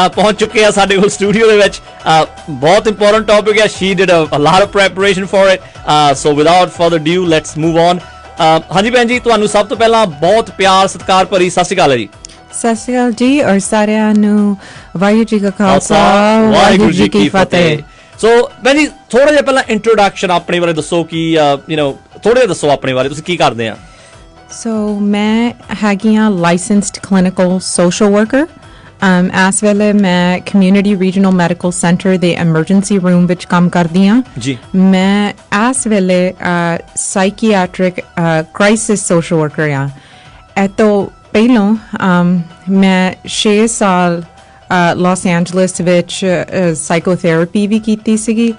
ਪਹੁੰਚ ਚੁੱਕੇ ਆ ਸਾਡੇ ਕੋਲ ਸਟੂਡੀਓ ਦੇ ਵਿੱਚ। ਬਹੁਤ ਇੰਪੋਰਟੈਂਟ ਟੌਪਿਕ ਹੈ। She did a lot of preparation for it, so without further due let's move on. ਹਾਂਜੀ ਭੈਣ ਜੀ, ਤੁਹਾਨੂੰ ਸਭ ਤੋਂ ਪਹਿਲਾਂ ਬਹੁਤ ਪਿਆਰ ਸਤਿਕਾਰ ਭਰੀ ਸਤਿ ਸ਼੍ਰੀ ਅਕਾਲ ਜੀ। ਸਤਿ ਸ਼੍ਰੀ ਅਕਾਲ ਜੀ, ਔਰ ਸਾਰਿਆਂ ਨੂੰ ਵਾਹਿਗੁਰੂ ਜੀ ਕਾ ਖਾਲਸਾ ਵਾਹਿਗੁਰੂ ਜੀ ਕੀ ਫਤਿਹ। ਸੋ ਭੈਣ ਜੀ, ਥੋੜਾ ਜਿਹਾ ਪਹਿਲਾਂ ਇੰਟਰੋਡਕਸ਼ਨ ਆਪਣੇ ਬਾਰੇ ਦੱਸੋ ਕਿ ਥੋੜਾ ਜਿਹਾ ਦੱਸੋ ਆਪਣੇ ਬਾਰੇ, ਤੁਸੀਂ ਕੀ ਕਰਦੇ ਆ? ਸੋ ਮੈਂ ਹੈਗੀ ਹਾਂ ਲਾਇਸੈਂਸਡ ਕਲੀਨਿਕਲ ਸੋਸ਼ਲ ਵਰਕਰ। ਇਸ ਵੇਲੇ ਮੈਂ ਕਮਿਊਨਿਟੀ ਰੀਜਨਲ ਮੈਡੀਕਲ ਸੈਂਟਰ ਦੇ ਐਮਰਜੈਂਸੀ ਰੂਮ ਵਿੱਚ ਕੰਮ ਕਰਦੀ ਹਾਂ ਜੀ। ਮੈਂ ਇਸ ਵੇਲੇ ਸਾਈਕੀਆਟ੍ਰਿਕ ਕ੍ਰਾਈਸਿਸ ਸੋਸ਼ਲ ਵਰਕਰ ਹਾਂ। ਇਹ ਤੋਂ ਪਹਿਲਾਂ ਮੈਂ 6 ਸਾਲ ਲਾਸ ਐਂਜਲਸ ਵਿੱਚ ਸਾਈਕੋਥੈਰੇਪੀ ਵੀ ਕੀਤੀ ਸੀਗੀ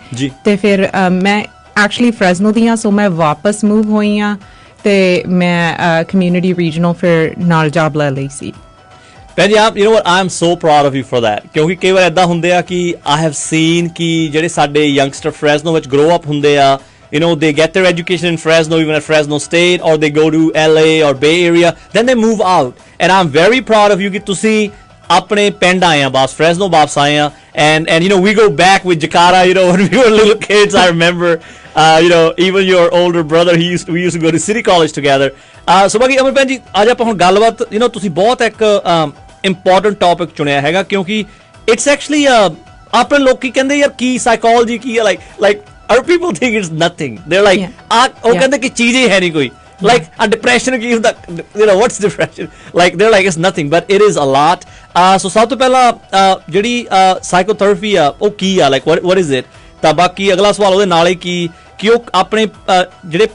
ਤੇ ਫਿਰ ਮੈਂ ਐਕਚੁਅਲੀ ਫ੍ਰੈਜ਼ਨੋ ਦੀ ਹਾਂ, ਸੋ ਮੈਂ ਵਾਪਸ ਮੂਵ ਹੋਈ ਹਾਂ ਤੇ ਮੈਂ ਕਮਿਊਨਿਟੀ ਰੀਜਨਲ ਫਿਰ ਨਾਲ ਜੌਬ ਲੈ ਲਈ ਸੀ। ਭੈਣ ਜੀ, ਆਪ I am so proud of you for that, ਕਿਉਂਕਿ ਕਈ ਵਾਰ ਏਦਾਂ ਹੁੰਦੇ ਆ ਕਿ I have seen ਕਿ ਜਿਹੜੇ ਸਾਡੇ ਯੰਗਸਟਰ ਫ੍ਰੈਜ਼ਨੋ ਵਿੱਚ ਗਰੋ ਅਪ ਹੁੰਦੇ ਆ, they get their education in Fresno, even at Fresno State, or they go to LA or Bay Area, then they move out. And I'm very proud of you कि तुसी अपने पिंड आए हैं, वापस Fresno वापस आए हैं, and we go back with Jakarta, when we were little kids. I remember, even your older brother, we used to go to City College together. So बाकी अमर भैन जी, आज ਆਪਾਂ ਹੁਣ ਗੱਲਬਾਤ ਤੁਸੀਂ ਬਹੁਤ ਇੱਕ important topic ਚੁਣਿਆ ਹੈਗਾ, ਕਿਉਂਕਿ it's actually ਆਪਣੇ ਲੋਕੀ ਕਹਿੰਦੇ ਯਾਰ ਕੀ ਸਾਈਕੋਲੋਜੀ ਕੀ ਹੈ, like other people think it's nothing. They're like, ਉਹ ਕਹਿੰਦੇ ਕਿ ਚੀਜ਼ ਹੀ ਹੈ ਨਹੀਂ ਕੋਈ, like a depression ਕੀ ਹੁੰਦਾ, what's depression, like they're like it's nothing, but it is a lot. So ਸਭ ਤੋਂ ਪਹਿਲਾਂ ਜਿਹੜੀ ਸਾਈਕੋਥੈਰੇਪੀ ਆ ਉਹ ਕੀ ਆ, like what is it? ਤਾਂ ਬਾਕੀ ਅਗਲਾ ਸਵਾਲ ਉਹਦੇ ਨਾਲ ਹੀ ਕਿ ਉਹ ਆਪਣੇ ਜਿਹੜੇ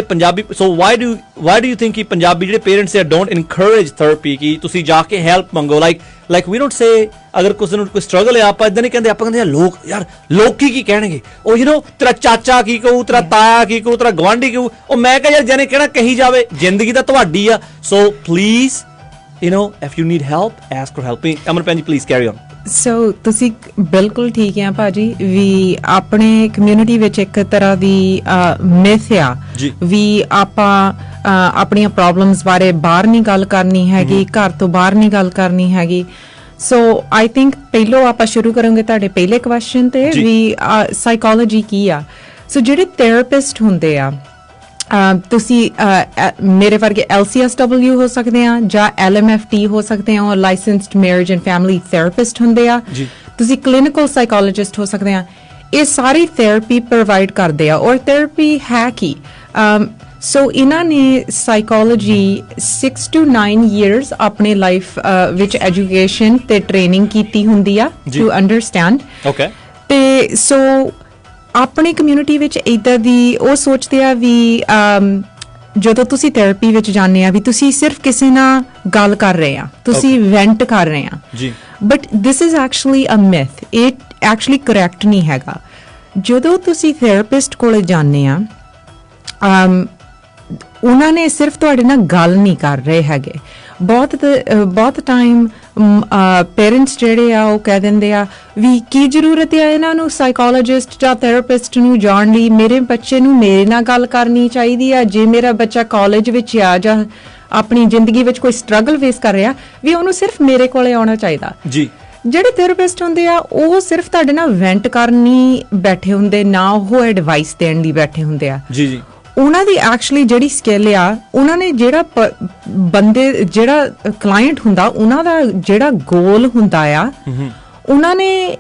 Punjabi so why do you think ਕਿ ਪੰਜਾਬੀ ਜਿਹੜੇ ਪੇਰੈਂਟਸ ਆ don't encourage therapy ਕਿ ਤੁਸੀਂ ਜਾ ਕੇ ਹੈਲਪ ਮੰਗੋ? like we don't say ਅਗਰ ਕਿਸੇ ਨੂੰ ਕੋਈ ਸਟਰਗਲ ਆ, ਆਪਾਂ ਇਦਾਂ ਨਹੀਂ ਕਹਿੰਦੇ, ਆਪਾਂ ਕਹਿੰਦੇ ਲੋਕੀ ਕੀ ਕਹਿਣਗੇ, ਉਹ ਤੇਰਾ ਚਾਚਾ ਕੀ ਕਹੂ, ਤੇਰਾ ਤਾਇਆ ਕੀ ਕਹੂ, ਤੇਰਾ ਗਵਾਂਢੀ ਕਹੂ। ਉਹ ਮੈਂ ਕਿਹਾ ਯਾਰ ਜਿਹਨੇ ਕਹਿਣਾ ਕਹੀ ਜਾਵੇ, ਜ਼ਿੰਦਗੀ ਤਾਂ ਤੁਹਾਡੀ ਆ। so please if you need help, ask for help. ਅਮਰ ਭੈਣ ਜੀ, please carry on. ਸੋ ਤੁਸੀਂ ਬਿਲਕੁਲ ਠੀਕ ਹੈ ਭਾਜੀ, ਵੀ ਆਪਣੇ ਕਮਿਊਨਿਟੀ ਵਿੱਚ ਇੱਕ ਤਰ੍ਹਾਂ ਦੀ ਮਿਥ ਆ ਵੀ ਆਪਾਂ ਆਪਣੀਆਂ ਪ੍ਰੋਬਲਮਸ ਬਾਰੇ ਬਾਹਰ ਨਹੀਂ ਗੱਲ ਕਰਨੀ ਹੈਗੀ, ਘਰ ਤੋਂ ਬਾਹਰ ਨਹੀਂ ਗੱਲ ਕਰਨੀ ਹੈਗੀ। ਸੋ ਆਈ ਥਿੰਕ ਪਹਿਲੋਂ ਆਪਾਂ ਸ਼ੁਰੂ ਕਰਾਂਗੇ ਤੁਹਾਡੇ ਪਹਿਲੇ ਕੁਐਸਚਨ ਤੇ ਵੀ ਸਾਈਕੋਲੋਜੀ ਕੀ ਆ। ਸੋ ਜਿਹੜੇ ਥੈਰੇਪਿਸਟ ਹੁੰਦੇ ਆ, ਤੁਸੀਂ ਮੇਰੇ ਵਰਗੇ LCSW ਹੋ ਸਕਦੇ ਆ ਜਾਂ LMFT ਹੋ ਸਕਦੇ ਆ, licensed marriage and family therapist ਹੁੰਦੇ ਆ, ਤੁਸੀਂ ਕਲੀਨਿਕਲ ਸਾਈਕੋਲੋਜਿਸਟ ਹੋ ਸਕਦੇ ਆ। ਇਹ ਸਾਰੀ ਥੈਰੇਪੀ ਪ੍ਰੋਵਾਈਡ ਕਰਦੇ ਆ। ਔਰ ਥੈਰੇਪੀ ਹੈ ਕੀ? ਸੋ ਇਹਨਾਂ ਨੇ ਸਾਈਕੋਲੋਜੀ 6 to 9 years ਆਪਣੇ ਲਾਈਫ ਵਿੱਚ ਐਜੂਕੇਸ਼ਨ ਤੇ ਟ੍ਰੇਨਿੰਗ ਕੀਤੀ ਹੁੰਦੀ ਆ ਟੂ ਅੰਡਰਸਟੈਂਡ। ਤੇ ਸੋ ਆਪਣੀ ਕਮਿਊਨਿਟੀ ਵਿੱਚ ਇੱਦਾਂ ਦੀ ਉਹ ਸੋਚਦੇ ਆ ਵੀ ਜਦੋਂ ਤੁਸੀਂ ਥੈਰੇਪੀ ਵਿੱਚ ਜਾਂਦੇ ਆ ਵੀ ਤੁਸੀਂ ਸਿਰਫ ਕਿਸੇ ਨਾਲ ਗੱਲ ਕਰ ਰਹੇ ਆ, ਤੁਸੀਂ ਵੈਂਟ ਕਰ ਰਹੇ ਆ, ਬਟ ਦਿਸ ਇਜ਼ ਐਕਚੁਅਲੀ ਅ ਮਿਥ। ਇਹ ਐਕਚੁਅਲੀ ਕਰੈਕਟ ਨਹੀਂ ਹੈਗਾ। ਜਦੋਂ ਤੁਸੀਂ ਥੈਰੇਪਿਸਟ ਕੋਲੇ ਜਾਂਦੇ ਆ, ਉਹਨਾਂ ਨੇ ਸਿਰਫ ਤੁਹਾਡੇ ਨਾਲ ਗੱਲ ਨਹੀਂ ਕਰ ਰਹੇ ਹੈਗੇ। ਬਹੁਤ ਟਾਈਮ ਪੇਰੈਂਟਸ ਜਿਹੜੇ ਆ ਉਹ ਕਹਿ ਦਿੰਦੇ ਆ ਵੀ ਕੀ ਜ਼ਰੂਰਤ ਹੈ ਇਹਨਾਂ ਨੂੰ ਸਾਈਕੋਲੋਜਿਸਟ ਜਾਂ ਥੈਰੇਪਿਸਟ ਨੂੰ ਜਾਣ ਲਈ, ਮੇਰੇ ਬੱਚੇ ਨੂੰ ਮੇਰੇ ਨਾਲ ਗੱਲ ਕਰਨੀ ਚਾਹੀਦੀ ਆ। ਜੇ ਮੇਰਾ ਬੱਚਾ ਕਾਲਜ ਵਿੱਚ ਆ ਜਾਂ ਆਪਣੀ ਜ਼ਿੰਦਗੀ ਵਿੱਚ ਕੋਈ ਸਟਰਗਲ ਫੇਸ ਕਰ ਰਿਹਾ ਵੀ ਉਹਨੂੰ ਸਿਰਫ ਮੇਰੇ ਕੋਲੇ ਆਉਣਾ ਚਾਹੀਦਾ। ਜਿਹੜੇ ਥੈਰੇਪਿਸਟ ਹੁੰਦੇ ਆ ਉਹ ਸਿਰਫ ਤੁਹਾਡੇ ਨਾਲ ਵੈਂਟ ਕਰਨ ਨਹੀਂ ਬੈਠੇ ਹੁੰਦੇ, ਨਾ ਉਹ ਐਡਵਾਈਸ ਦੇਣ ਲਈ ਬੈਠੇ ਹੁੰਦੇ ਆ। ਉਹਨਾਂ ਦੀ ਐਕਚੁਅਲੀ ਜਿਹੜੀ ਸਕਿੱਲ ਆ, ਉਹਨਾਂ ਨੇ ਜਿਹੜਾ ਜਿਹੜਾ ਕਲਾਇੰਟ ਹੁੰਦਾ, ਉਹਨਾਂ ਦਾ ਜਿਹੜਾ ਗੋਲ ਹੁੰਦਾ ਆ, ਉਹਨਾਂ ਨੇ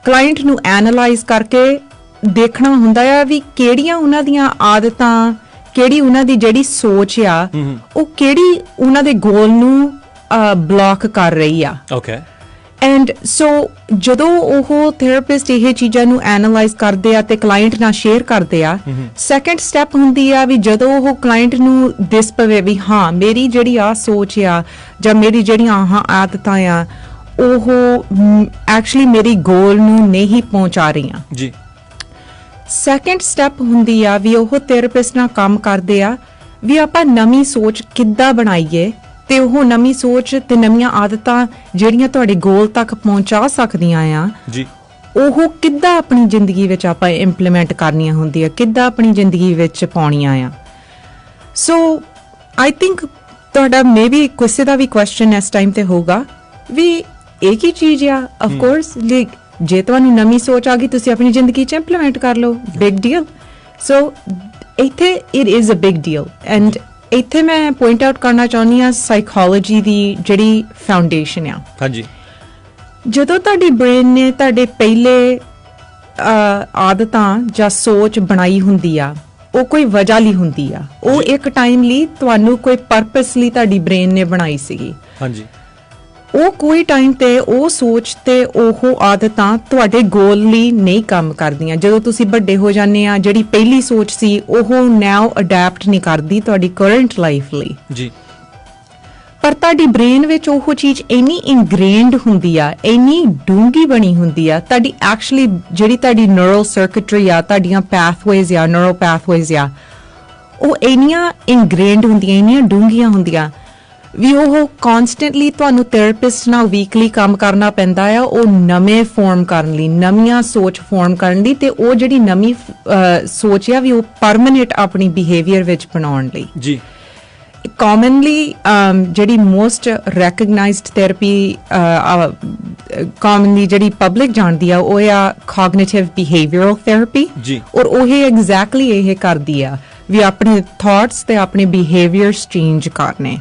ਕਲਾਇੰਟ ਨੂੰ ਐਨਾਲਾਈਜ਼ ਕਰਕੇ ਦੇਖਣਾ ਹੁੰਦਾ ਆ ਵੀ ਕਿਹੜੀਆਂ ਉਹਨਾਂ ਦੀਆਂ ਆਦਤਾਂ, ਕਿਹੜੀ ਉਹਨਾਂ ਦੀ ਜਿਹੜੀ ਸੋਚ ਆ, ਉਹ ਕਿਹੜੀ ਉਹਨਾਂ ਦੇ ਗੋਲ ਨੂੰ ਬਲੌਕ ਕਰ ਰਹੀ ਆ। ਐਂਡ ਸੋ ਜਦੋਂ ਉਹ ਥੈਰੇਪਿਸਟ ਇਹ ਚੀਜ਼ਾਂ ਨੂੰ ਐਨਾਲਾਈਜ਼ ਕਰਦੇ ਆ ਤੇ ਕਲਾਇੰਟ ਨਾਲ ਸ਼ੇਅਰ ਕਰਦੇ ਆ, ਸੈਕੰਡ ਸਟੈਪ ਹੁੰਦੀ ਆ ਵੀ ਜਦੋਂ ਉਹ ਕਲਾਇੰਟ ਨੂੰ ਦਿਸ ਪਵੇ ਵੀ ਹਾਂ ਮੇਰੀ ਜਿਹੜੀ ਆ ਸੋਚ ਆ ਜਾਂ ਮੇਰੀ ਜਿਹੜੀਆਂ ਆਹ ਆਦਤਾਂ ਆ ਉਹ ਐਕਚੁਅਲੀ ਮੇਰੀ ਗੋਲ ਨੂੰ ਨਹੀਂ ਪਹੁੰਚਾ ਰਹੀਆਂ। ਸੈਕੰਡ ਸਟੈਪ ਹੁੰਦੀ ਆ ਵੀ ਉਹ ਥੈਰੇਪਿਸਟ ਨਾਲ ਕੰਮ ਕਰਦੇ ਆ ਵੀ ਆਪਾਂ ਨਵੀਂ ਸੋਚ ਕਿੱਦਾਂ ਬਣਾਈਏ ਤੇ ਉਹ ਨਵੀਂ ਸੋਚ ਤੇ ਨਵੀਆਂ ਆਦਤਾਂ ਜਿਹੜੀਆਂ ਤੁਹਾਡੇ ਗੋਲ ਤੱਕ ਪਹੁੰਚਾ ਸਕਦੀਆਂ ਆ, ਉਹ ਕਿੱਦਾਂ ਆਪਣੀ ਜ਼ਿੰਦਗੀ ਵਿੱਚ ਆਪਾਂ ਇੰਪਲੀਮੈਂਟ ਕਰਨੀਆਂ ਹੁੰਦੀਆਂ, ਕਿੱਦਾਂ ਆਪਣੀ ਜ਼ਿੰਦਗੀ ਵਿੱਚ ਪਾਉਣੀਆਂ ਆ। ਸੋ ਆਈ ਥਿੰਕ ਤੁਹਾਡਾ ਮੇਬੀ ਕਿਸੇ ਦਾ ਵੀ ਕੁਐਸਚਨ ਇਸ ਟਾਈਮ ਤੇ ਹੋਊਗਾ ਵੀ ਇਹ ਕੀ ਚੀਜ਼ ਆ ਆਫ ਕੋਰਸ ਲਾਈਕ ਜੇ ਤੁਹਾਨੂੰ ਨਵੀਂ ਸੋਚ ਆ ਗਈ ਤੁਸੀਂ ਆਪਣੀ ਜ਼ਿੰਦਗੀ 'ਚ ਇੰਪਲੀਮੈਂਟ ਕਰ ਲਓ ਬਿਗ ਡੀਲ ਸੋ ਇੱਥੇ it is a big deal and ਇੱਥੇ ਮੈਂ ਪੁਆਇੰਟ ਆਊਟ ਕਰਨਾ ਚਾਹੁੰਦੀ ਹਾਂ ਸਾਈਕੋਲੋਜੀ ਦੀ ਜਿਹੜੀ ਫਾਊਂਡੇਸ਼ਨ ਆ ਹਾਂਜੀ ਜਦੋਂ ਤੁਹਾਡੀ ਬ੍ਰੇਨ ਨੇ ਤੁਹਾਡੇ ਪਹਿਲੇ ਆਦਤਾਂ ਜਾਂ ਸੋਚ ਬਣਾਈ ਹੁੰਦੀ ਆ ਉਹ ਕੋਈ ਵਜ੍ਹਾ ਲਈ ਹੁੰਦੀ ਆ ਉਹ ਇੱਕ ਟਾਈਮ ਲਈ ਤੁਹਾਨੂੰ ਕੋਈ ਪਰਪਸ ਲਈ ਤੁਹਾਡੀ ਬ੍ਰੇਨ ਨੇ ਬਣਾਈ ਸੀਗੀ ਹਾਂਜੀ ਉਹ ਕੋਈ ਟਾਈਮ ਤੇ ਉਹ ਸੋਚ ਤੇ ਉਹ ਆਦਤਾਂ ਤੁਹਾਡੇ ਗੋਲ ਲਈ ਨਹੀਂ ਕੰਮ ਕਰਦੀਆਂ ਜਦੋਂ ਤੁਸੀਂ ਵੱਡੇ ਹੋ ਜਾਂਦੇ ਆ ਜਿਹੜੀ ਪਹਿਲੀ ਸੋਚ ਸੀ ਉਹ ਨਾਓ ਅਡੈਪਟ ਨਹੀਂ ਕਰਦੀ ਤੁਹਾਡੀ ਕਰੰਟ ਲਾਈਫ ਲਈ ਜੀ ਪਰ ਤੁਹਾਡੀ ਬ੍ਰੇਨ ਵਿੱਚ ਉਹ ਚੀਜ਼ ਇੰਨੀ ਇਨਗ੍ਰੇਨਡ ਹੁੰਦੀ ਆ ਇੰਨੀ ਡੂੰਘੀ ਬਣੀ ਹੁੰਦੀ ਆ ਤੁਹਾਡੀ ਐਕਚੁਅਲੀ ਜਿਹੜੀ ਤੁਹਾਡੀ ਨਿਊਰਲ ਸਰਕਟਰੀ ਆ ਤੁਹਾਡੀਆਂ ਪੈਥਵੇਜ਼ ਆ ਨਿਊਰਲ ਪੈਥਵੇਜ਼ ਆ ਉਹ ਇੰਨੀਆਂ ਇਨਗ੍ਰੇਨਡ ਹੁੰਦੀਆਂ ਇੰਨੀਆਂ ਡੂੰਘੀਆਂ ਹੁੰਦੀਆਂ ਵੀ ਉਹ ਕਨਸਟੈਂਟਲੀ ਤੁਹਾਨੂੰ ਥੈਰੇਪਿਸਟ ਨਾਲ ਵੀਕਲੀ ਕੰਮ ਕਰਨਾ ਪੈਂਦਾ ਆ ਉਹ ਨਵੇਂ ਫਾਰਮ ਕਰਨ ਲਈ ਨਵੀਆਂ ਸੋਚ ਫਾਰਮ ਕਰਨ ਲਈ ਤੇ ਉਹ ਜਿਹੜੀ ਨਵੀਂ ਸੋਚ ਆ ਵੀ ਉਹ ਪਰਮਨੈਂਟ ਆਪਣੀ ਬਿਹੇਵੀਅਰ ਵਿੱਚ ਬਣਾਉਣ ਲਈ ਜੀ commonly ਜਿਹੜੀ most recognized therapy commonly ਜਿਹੜੀ public ਜਾਣਦੀ ਆ ਉਹ ਆ cognitive behavioral therapy ਜੀ ਔਰ ਉਹ exactly ਇਹ ਕਰਦੀ ਆ ਵੀ ਆਪਣੇ thoughts ਤੇ ਆਪਣੇ behaviors change ਕਰਨੇ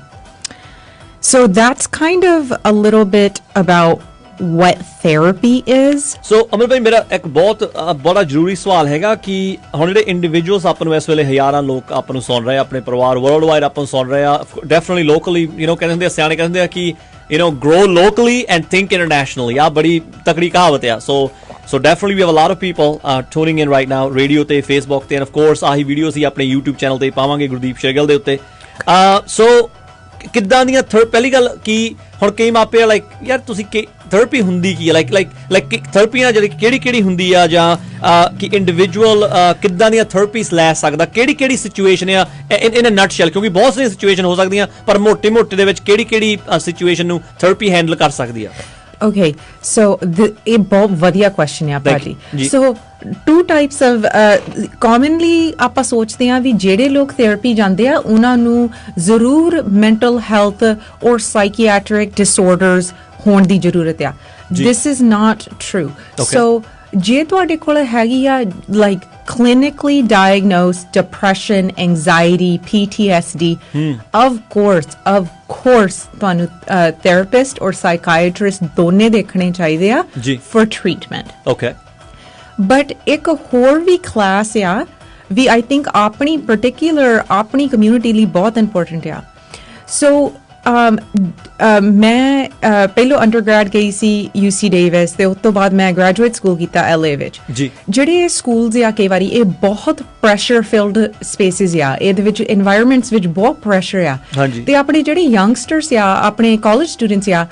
so that's kind of a little bit about what therapy is so ਅਮਰ ਭਾਈ ਮੇਰਾ ਇੱਕ ਬਹੁਤ ਬੜਾ ਜ਼ਰੂਰੀ ਸਵਾਲ ਹੈਗਾ ਕਿ ਹੁਣ ਜਿਹੜੇ ਇੰਡੀਵਿਜੂਅਲਸ ਆਪਾਂ ਨੂੰ ਇਸ ਵੇਲੇ ਹਜ਼ਾਰਾਂ ਲੋਕ ਆਪਾਂ ਨੂੰ ਸੁਣ ਰਹੇ ਆ ਆਪਣੇ ਪਰਿਵਾਰ ਵਰਲਡ ਵਾਈਡ ਆਪਾਂ ਨੂੰ ਸੁਣ ਰਹੇ ਆ ਡੈਫੀਨਿਟਲੀ ਲੋਕਲੀ ਕਹਿੰਦੇ ਹੁੰਦੇ ਆ ਸਿਆਣੇ ਕਹਿੰਦੇ ਆ ਕਿ grow locally and think internationally ਆ ਬੜੀ ਤਕੜੀ ਕਹਾਵਤ ਆ so definitely we have a lot of people tuning in right now radio ਤੇ Facebook ਤੇ and of course ਆਹੀ ਵੀਡੀਓਸ ਹੀ ਆਪਣੇ YouTube ਚੈਨਲ ਤੇ ਪਾਵਾਂਗੇ ਗੁਰਦੀਪ ਸ਼ੇਗਲ ਦੇ ਉੱਤੇ so ਕਿੱਦਾਂ ਦੀਆਂ ਪਹਿਲੀ ਗੱਲ ਕਿ ਹੁਣ ਕਈ ਮਾਪੇ ਆ ਲਾਈਕ ਯਾਰ ਤੁਸੀਂ ਥੈਰੇਪੀ ਹੁੰਦੀ ਕੀ ਹੈ ਲਾਈਕ ਥੈਰੇਪੀ ਨਾਲ ਜਿਹੜੀ ਕਿਹੜੀ ਹੁੰਦੀ ਆ ਜਾਂ ਕਿ ਇੰਡੀਵਿਜੂਅਲ ਕਿੱਦਾਂ ਦੀਆਂ ਥੈਰੇਪੀਸ ਲੈ ਸਕਦਾ ਕਿਹੜੀ ਸਿਚੁਏਸ਼ਨ ਆ ਇਨ ਅ ਨਟਸ਼ੈਲ ਕਿਉਂਕਿ ਬਹੁਤ ਸਾਰੀਆਂ ਸਿਚੁਏਸ਼ਨ ਹੋ ਸਕਦੀਆਂ ਪਰ ਮੋਟੇ ਦੇ ਵਿੱਚ ਕਿਹੜੀ ਸਿਚੁਏਸ਼ਨ ਨੂੰ ਥੈਰੇਪੀ ਹੈਂਡਲ ਕਰ ਸਕਦੀ ਆ Okay, so ਇਹ ਬਹੁਤ ਵਧੀਆ question ਹੈ ਭਾਜੀ so two types of commonly ਆਪਾਂ ਸੋਚਦੇ ਹਾਂ ਵੀ ਜਿਹੜੇ ਲੋਕ ਥੈਰੇਪੀ ਜਾਂਦੇ ਆ ਉਹਨਾਂ ਨੂੰ ਜ਼ਰੂਰ mental health or psychiatric disorders ਹੋਣ ਦੀ ਜ਼ਰੂਰਤ ਆ this is not true so ਜੇ ਤੁਹਾਡੇ ਕੋਲ ਹੈਗੀ ਆ like clinically diagnosed depression, anxiety, PTSD, of course ਤੁਹਾਨੂੰ therapist or psychiatrist ਦੋਨੇ ਦੇਖਣੇ ਚਾਹੀਦੇ ਆ for treatment. Okay. But ਇੱਕ ਹੋਰ ਵੀ class ਆ ਵੀ I think ਆਪਣੀ particular ਆਪਣੀ community ਲਈ ਬਹੁਤ important ਆ. So ਮੈਂ ਪਹਿਲੋਂ ਅੰਡਰਗ੍ਰੈਡ ਗਈ ਸੀ UC ਡੇਵਿਸ ਤੇ ਉਸ ਤੋਂ ਬਾਅਦ ਮੈਂ ਗ੍ਰੈਜੂਏਟ ਸਕੂਲ ਕੀਤਾ LA ਵਿੱਚ ਜਿਹੜੇ ਸਕੂਲਸ ਆ ਕਈ ਵਾਰੀ ਇਹ ਬਹੁਤ ਪ੍ਰੈਸ਼ਰ ਫਿਲਡ ਸਪੇਸਿਸ ਆ ਇਹਦੇ ਵਿੱਚ এনवायरमेंट्स ਵਿੱਚ ਬਹੁਤ ਪ੍ਰੈਸ਼ਰ ਆ ਤੇ ਆਪਣੇ ਜਿਹੜੇ ਯੰਗਸਟਰਸ ਆ ਆਪਣੇ ਕਾਲਜ ਸਟੂਡੈਂਟਸ ਆ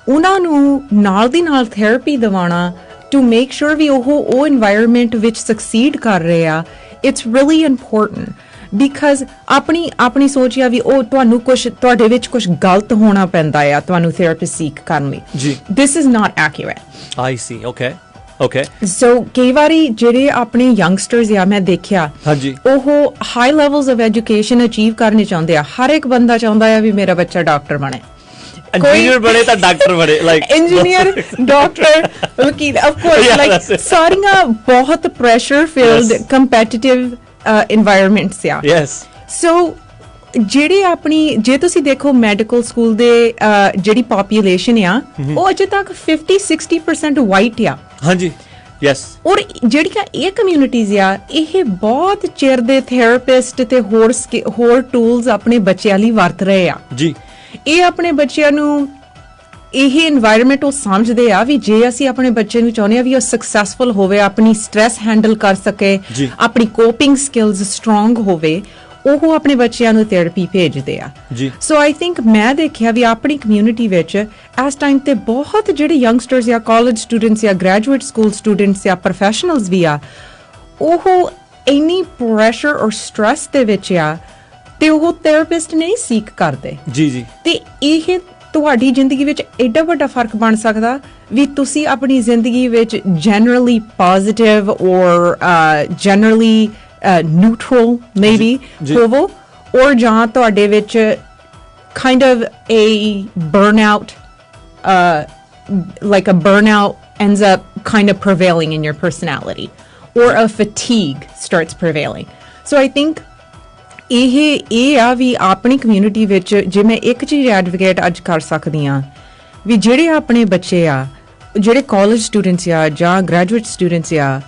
ਉਹਨਾਂ ਨੂੰ ਨਾਲ ਦੀ ਨਾਲ ਥੈਰੇਪੀ ਦਿਵਾਉਣਾ ਟੂ ਮੇਕ ਸ਼ੋਰ ਵੀ ਉਹ এনवायरमेंट ਵਿੱਚ ਸਕਸੀਡ ਕਰ ਰਹੇ ਆ ਇਟਸ ਰੀਅਲੀ ਇੰਪੋਰਟੈਂਟ because ਆਪਣੀ ਸੋਚ ਆ ਵੀ ਉਹ ਤੁਹਾਨੂੰ ਕੁਝ ਤੁਹਾਡੇ ਵਿੱਚ ਕੁਝ ਗਲਤ ਹੋਣਾ ਪੈਂਦਾ ਆ ਤੁਹਾਨੂੰ ਥੈਰੇਪਿਸਟ ਸੀਕ ਕਰਨ ਲਈ ਜੀ this is not accurate I see okay so ਕਈ ਵਾਰੀ ਜਿਹੜੇ ਆਪਣੇ ਯੰਗਸਟਰਸ ਆ ਮੈਂ ਦੇਖਿਆ ਹਾਂਜੀ ਉਹ high levels of education achieve ਕਰਨੇ ਚਾਹੁੰਦੇ ਆ ਹਰ ਇੱਕ ਬੰਦਾ ਚਾਹੁੰਦਾ ਆ ਵੀ ਮੇਰਾ ਬੱਚਾ ਡਾਕਟਰ ਬਣੇ ਇੰਜੀਨੀਅਰ ਬਣੇ ਤਾਂ ਡਾਕਟਰ ਬਣੇ ਲਾਈਕ ਇੰਜੀਨੀਅਰ ਡਾਕਟਰ ਵਕੀਲ ਆਫ ਕੋਰਸ ਲਾਈਕ ਸਾਰੀਆਂ ਬਹੁਤ ਪ੍ਰੈਸ਼ਰ ਫਿਲਡ ਕੰਪੀਟੀਟਿਵ environments ਆ yes so ਜੇ ਤੁਸੀਂ ਦੇਖੋ ਮੈਡੀਕਲ ਸਕੂਲ ਦੇ ਜਿਹੜੀ ਪੋਪੂਲੇਸ਼ਨ ਆ ਉਹ ਅਜੇ ਤੱਕ 50-60% ਵਾਈਟ ਆ ਹਾਂਜੀ yes ਔਰ ਜਿਹੜੀਆਂ ਇਹ ਕਮਿਊਨਿਟੀਜ਼ ਆ ਇਹ ਬਹੁਤ ਚਿਰ ਦੇ ਥੈਰੇਪਿਸਟ ਤੇ ਹੋਰ ਟੂਲਸ ਆਪਣੇ ਬੱਚਿਆਂ ਲਈ ਵਰਤ ਰਹੇ ਆ ਜੀ ਇਹ ਆਪਣੇ ਬੱਚਿਆਂ ਨੂੰ ਇਹ এনवायरमेंट ਉਹ ਸਮਝਦੇ ਆ ਵੀ ਜੇ ਅਸੀਂ ਆਪਣੇ ਬੱਚੇ ਨੂੰ ਚਾਹੁੰਦੇ ਆ ਵੀ ਉਹ ਸਕਸੈਸਫੁਲ ਹੋਵੇ ਆਪਣੀ ਸਟ੍ਰੈਸ ਹੈਂਡਲ ਕਰ ਸਕੇ ਆਪਣੀ ਕੋਪਿੰਗ ਸਕਿੱਲਸ ਸਟਰੋਂਗ ਹੋਵੇ ਉਹ ਆਪਣੇ ਬੱਚਿਆਂ ਨੂੰ ਥੈਰੇਪੀ ਭੇਜਦੇ ਆ ਸੋ ਆਈ ਥਿੰਕ ਮੈਂ ਦੇਖਿਆ ਵੀ ਆਪਣੀ ਕਮਿਊਨਿਟੀ ਵਿੱਚ ਇਸ ਟਾਈਮ ਤੇ ਬਹੁਤ ਜਿਹੜੇ ਯੰਗਸਟਰਸ ਜਾਂ ਕਾਲਜ ਸਟੂਡੈਂਟਸ ਜਾਂ ਗ੍ਰੈਜੂਏਟ ਸਕੂਲ ਸਟੂਡੈਂਟਸ ਜਾਂ ਪ੍ਰੋਫੈਸ਼ਨਲਸ ਵੀ ਆ ਉਹ ਇੰਨੀ ਪ੍ਰੈਸ਼ਰ ਔਰ ਸਟ੍ਰੈਸ ਦੇ ਵਿੱਚ ਆ ਤੇ ਉਹ ਥੈਰੇਪਿਸਟ ਨਹੀਂ ਸੀਕ ਕਰਦੇ ਜੀ ਤੇ ਇਹ ਤੁਹਾਡੀ ਜ਼ਿੰਦਗੀ ਵਿੱਚ ਐਡਾ ਵੱਡਾ ਫਰਕ ਬਣ ਸਕਦਾ ਵੀ ਤੁਸੀਂ ਆਪਣੀ ਜ਼ਿੰਦਗੀ ਵਿੱਚ ਜਨਰਲੀ ਪੋਜ਼ਿਟਿਵ ਔਰ ਜਨਰਲੀ ਨਿਊਟਰਲ ਮੇਬੀ ਹੋਵੋ ਔਰ ਜਾਂ ਤੁਹਾਡੇ ਵਿੱਚ kind of a burnout, like a burnout ends up kind of prevailing in your personality, or a fatigue starts prevailing. So I think ਇਹ ਆ ਵੀ ਆਪਣੀ ਕਮਿਊਨਿਟੀ ਵਿੱਚ ਜੇ ਮੈਂ ਇੱਕ ਚੀਜ਼ ਐਡਵੋਕੇਟ ਅੱਜ ਕਰ ਸਕਦੀ ਹਾਂ ਵੀ ਜਿਹੜੇ ਆਪਣੇ ਬੱਚੇ ਆ ਜਿਹੜੇ ਕਾਲਜ ਸਟੂਡੈਂਟਸ ਆ ਜਾਂ ਗ੍ਰੈਜੂਏਟ ਸਟੂਡੈਂਟਸ ਆ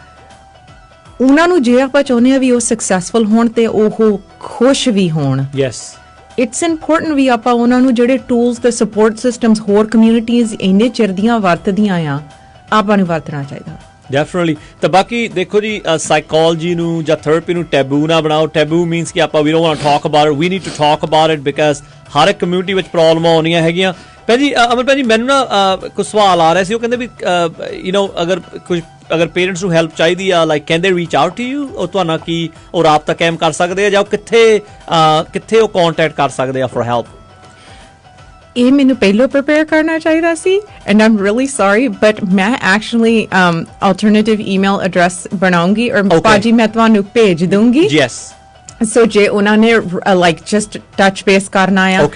ਉਹਨਾਂ ਨੂੰ ਜੇ ਆਪਾਂ ਚਾਹੁੰਦੇ ਆ ਵੀ ਉਹ ਸਕਸੈਸਫੁਲ ਹੋਣ ਤੇ ਉਹ ਖੁਸ਼ ਵੀ ਹੋਣ ਯੈਸ ਇਟਸ ਇੰਪੋਰਟੈਂਟ ਵੀ ਆਪਾਂ ਉਹਨਾਂ ਨੂੰ ਜਿਹੜੇ ਟੂਲਸ ਤੇ ਸਪੋਰਟ ਸਿਸਟਮਸ ਹੋਰ ਕਮਿਊਨਿਟੀਜ਼ ਇੰਨੇ ਚਿਰ ਦੀਆਂ ਵਰਤਦੀਆਂ ਆ ਆਪਾਂ ਨੂੰ ਵਰਤਣਾ ਚਾਹੀਦਾ ਡੈਫੀਨਿਟਲੀ ਤਾਂ ਬਾਕੀ ਦੇਖੋ ਜੀ ਸਾਈਕੋਲੋਜੀ ਨੂੰ ਜਾਂ ਥੈਰੇਪੀ ਨੂੰ ਟੈਬੂ ਨਾ ਬਣਾਓ ਟੈਬੂ ਮੀਨਸ ਕਿ ਆਪਾਂ ਵੀ don't want to talk about it we need to talk about it because ਹਰ ਇੱਕ ਕਮਿਊਨਿਟੀ ਵਿੱਚ ਪ੍ਰੋਬਲਮਾਂ ਆਉਂਦੀਆਂ ਹੈਗੀਆਂ ਭੈਣ ਜੀ ਅਮਰ ਭੈਣ ਜੀ ਮੈਨੂੰ ਨਾ ਕੁਝ ਸਵਾਲ ਆ ਰਿਹਾ ਸੀ ਉਹ ਕਹਿੰਦੇ ਵੀ ਅਗਰ ਪੇਰੈਂਟਸ ਨੂੰ ਹੈਲਪ ਚਾਹੀਦੀ ਆ like can they reach out to you ਉਹ ਤੁਹਾਨੂੰ ਕੀ ਉਹ ਰਾਬਤਾ ਕਾਇਮ ਕਰ ਸਕਦੇ ਆ ਜਾਂ ਕਿੱਥੇ ਉਹ ਕੰਟੈਕਟ ਕਰ ਸਕਦੇ ਆ ਫॉर ਹੈਲਪ ਇਹ ਮੈਨੂੰ ਪਹਿਲਾਂ ਪ੍ਰਪੇਅਰ ਕਰਨਾ ਚਾਹੀਦਾ ਸੀ and I'm really sorry but ਮੈਂ ਐਕਚੁਅਲੀ ਆਲਟਰਨੇਟਿਵ ਈਮੇਲ ਐਡਰੈਸ ਬਣਾਉਂਗੀ ਔਰ ਭਾਜੀ ਮੈਂ ਤੁਹਾਨੂੰ ਭੇਜ ਦੂੰਗੀ ਯੈਸ ਸੋ ਜੇ ਉਹਨਾਂ ਨੇ ਲਾਈਕ ਜਸਟ ਟੱਚ ਬੇਸ ਕਰਨਾ ਆ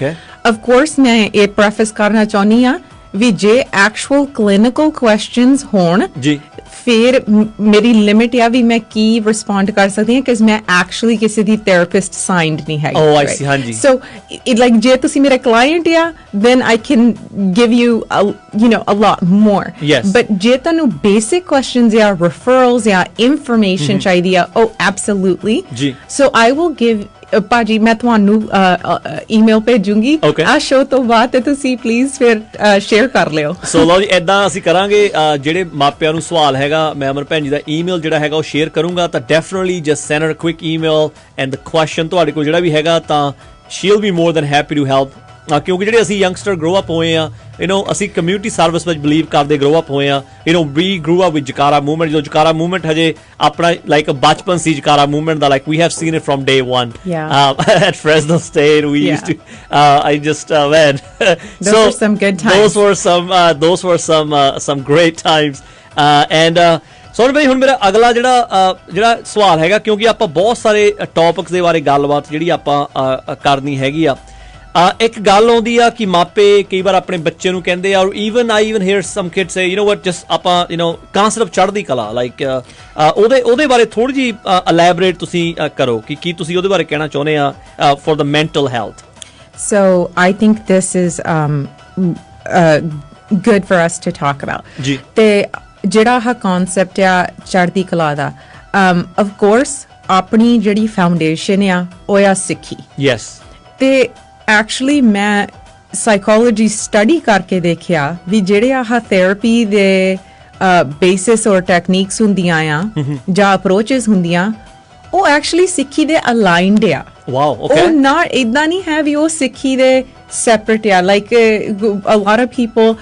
of course ਮੈਂ ਇਹ ਪ੍ਰੈਫੇਸ ਕਰਨਾ ਚਾਹੁੰਦੀ ਆ ਵੀ ਜੇ ਐਕਚੁਅਲ ਕਲੀਨਿਕਲ ਕੁਐਸਚਨਸ ਹੋਣ ਜੀ ਫਿਰ ਮੇਰੀ ਲਿਮਿਟ ਆ ਵੀ ਮੈਂ ਕੀ ਰਿਸਪੌਂਡ ਕਰ ਸਕਦੀ ਹਾਂ ਕਿਉਂਕਿ ਮੈਂ ਐਕਚੁਅਲੀ ਕਿਸੇ ਦੀ ਥੈਰੇਪਿਸਟ ਸਾਈਨਡ ਨਹੀਂ ਹੈਗੀ ਓ ਆਈ ਸੀ ਹਾਂਜੀ ਸੋ ਲਾਈਕ ਜੇ ਤੁਸੀਂ ਮੇਰਾ ਕਲਾਇੰਟ ਆ then I can give you a lot more yes but ਜੇ ਤੁਹਾਨੂੰ basic questions ਜਾਂ referrals ਜਾਂ information ਚਾਹੀਦੀ ਆ oh absolutely ਜੀ so I will give ਭਾਜੀ ਮੈਂ ਤੁਹਾਨੂੰ ਈਮੇਲ ਭੇਜੂੰਗੀ ਆ ਸ਼ੋ ਤੋਂ ਬਾਅਦ ਤੇ ਤੁਸੀਂ ਪਲੀਜ਼ ਫਿਰ ਸ਼ੇਅਰ ਕਰ ਲਿਓ ਸੋ ਲਓ ਜੀ ਏਦਾਂ ਅਸੀਂ ਕਰਾਂਗੇ ਜਿਹੜੇ ਮਾਪਿਆਂ ਨੂੰ ਸਵਾਲ ਹੈਗਾ ਮੈਂ ਅਮਰ ਭੈਣ ਜੀ ਦਾ ਈਮੇਲ ਜਿਹੜਾ ਹੈਗਾ ਉਹ ਸ਼ੇਅਰ ਕਰੂੰਗਾ ਤਾਂ definitely just send her a quick email and the question ਤੁਹਾਡੇ ਕੋਲ ਜਿਹੜਾ ਵੀ ਹੈਗਾ ਤਾਂ she will be more than happy to help ਕਿਉਂਕਿ ਜਿਹੜੇ ਅਸੀਂ ਯੰਗਸਟਰ ਗਰੋ ਅਪ ਹੋਏ ਆ ਅਸੀਂ ਕਮਿਊਨਿਟੀ ਸਰਵਿਸ ਵਿੱਚ ਬਿਲੀਵ ਕਰਦੇ ਗਰੋ ਅਪ ਹੋਏ ਆ we grow up with Jakara movement ਜੋ ਜਕਾਰਾ ਮੂਵਮੈਂਟ ਹਜੇ ਆਪਣਾ ਲਾਈਕ ਬਚਪਨ ਸੀ ਜਕਾਰਾ ਮੂਵਮੈਂਟ ਦਾ like we have seen it from day one at Fresno State we used to I just man those were some good times those were some great times and ਸੋਨ ਭਾਈ ਹੁਣ ਮੇਰਾ ਅਗਲਾ ਜਿਹੜਾ ਸਵਾਲ ਹੈਗਾ ਕਿਉਂਕਿ ਆਪਾਂ ਬਹੁਤ ਸਾਰੇ ਟੌਪਿਕਸ ਦੇ ਬਾਰੇ ਗੱਲਬਾਤ ਜਿਹੜੀ ਆਪਾਂ ਕਰਨੀ ਹੈਗੀ ਆ ਇੱਕ ਗੱਲ ਆਉਂਦੀ ਆ ਕਿ ਮਾਪੇ ਕਈ ਵਾਰ ਆਪਣੇ ਬੱਚੇ ਨੂੰ ਕਹਿੰਦੇ ਆ ਔਰ even I even hear some kids say what just ਆਪਾਂ ਕਾਂਸੈਪਟ ਚੜ੍ਹਦੀ ਕਲਾ ਲਾਈਕ ਉਹਦੇ ਬਾਰੇ ਥੋੜੀ ਜਿਹੀ ਐਲੈਬੋਰੇਟ ਤੁਸੀਂ ਕਰੋ ਕਿ ਕੀ ਤੁਸੀਂ ਉਹਦੇ ਬਾਰੇ ਕਹਿਣਾ ਚਾਹੁੰਦੇ ਆ for the mental health So I think this is good for us to talk about ਜੀ ਤੇ ਜਿਹੜਾ ਆਹ ਕਾਨਸੈਪਟ ਆ ਚੜ੍ਹਦੀ ਕਲਾ ਦਾ of course ਆਪਣੀ ਜਿਹੜੀ ਫਾਊਂਡੇਸ਼ਨ ਆ ਉਹ ਆ ਸਿੱਖੀ ਯੈਸ ਤੇ ਐਕਚੁਅਲੀ ਮੈਂ ਸਾਈਕੋਲੋਜੀ ਸਟੱਡੀ ਕਰਕੇ ਦੇਖਿਆ ਵੀ ਜਿਹੜੇ ਆਹ ਥੈਰੇਪੀ ਦੇ ਬੇਸਿਸ ਔਰ ਟੈਕਨੀਕਸ ਹੁੰਦੀਆਂ ਆ ਜਾਂ ਅਪਰੋਚਸ ਹੁੰਦੀਆਂ ਉਹ ਐਕਚੁਅਲੀ ਸਿੱਖੀ ਦੇ ਅਲਾਈਨਡ ਆ ਵਾਓ ਓਕੇ ਉਹ ਨਾ ਇਦਾਂ ਨਹੀਂ ਹੈ ਵੀ ਉਹ ਸਿੱਖੀ ਦੇ ਸੈਪਰੇਟ ਆ like a lot of people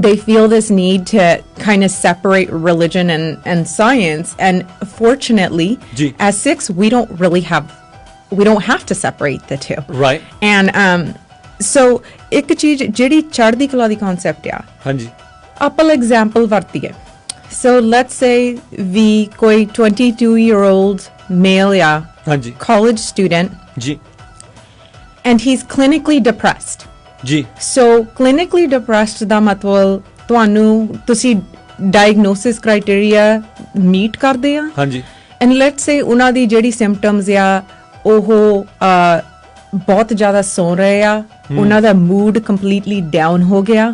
they feel this need to kind of separate religion and science and fortunately as Sikhs we don't have to separate the two right and so ਇੱਕ ਚੀਜ਼ ਜਿਹੜੀ ਚੜ੍ਹਦੀ ਕਲਾ ਦੀ concept ਆ ਹਾਂਜੀ ਆਪਾਂ example ਵਰਤੀਏ so let's say we ਕੋਈ 22-year-old male ਆ ਹਾਂਜੀ college student ਜੀ and he's clinically depressed ਜੀ so clinically depressed ਦਾ ਮਤਲਬ ਤੁਸੀਂ diagnosis criteria meet ਕਰਦੇ ਆ ਹਾਂਜੀ and let's say ਉਹਨਾਂ ਦੀ ਜਿਹੜੀ symptoms ਆ ਉਹ ਬਹੁਤ ਜ਼ਿਆਦਾ ਸੌਂ ਰਹੇ ਆ ਉਹਨਾਂ ਦਾ ਮੂਡ ਕੰਪਲੀਟਲੀ ਡਾਊਨ ਹੋ ਗਿਆ